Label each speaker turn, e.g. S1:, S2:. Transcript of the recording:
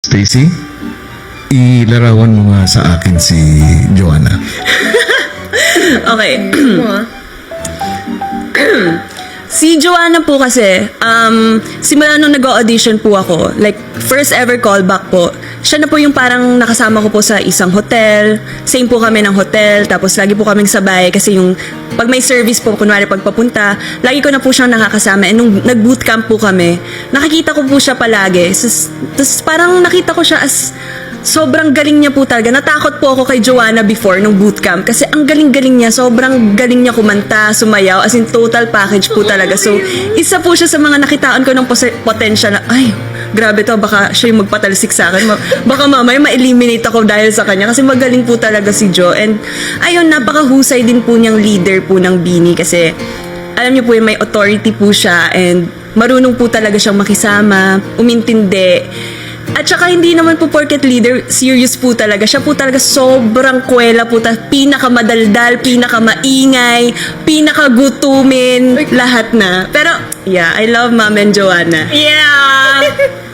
S1: Stacy, ilarawan mo nga sa akin si Joanna.
S2: Okay. Si Joanna po kasi, simula nung nag-audition po ako, like, first ever callback po, siya na po yung parang nakasama ko po sa isang hotel, same po kami ng hotel, tapos lagi po kaming sabay kasi yung, pag may service po, kunwari pagpapunta, lagi ko na po siyang nakakasama, and nung nag-bootcamp po kami, nakikita ko po siya palagi, tapos parang nakita ko siya as, sobrang galing niya po talaga. Natakot po ako kay Joanna before nung bootcamp kasi ang galing-galing niya. Sobrang galing niya kumanta, sumayaw, as in total package po talaga. So, isa po siya sa mga nakitaan ko ng potential na, ay, grabe to, baka siya yung magpatalsik sa akin. Baka mamaya ma-eliminate ako dahil sa kanya kasi magaling po talaga si Jo. And ayun, napakahusay din po niyang leader po ng BINI kasi alam niyo po yung may authority po siya and marunong po talaga siyang makisama, umintindi. At saka hindi naman po porket leader, serious po talaga. Siya po talaga sobrang kwela po. Pinakamadaldal, pinakamaingay, pinakagutumin, lahat na. Pero, yeah, I love Ma'am and Joanna.
S3: Yeah!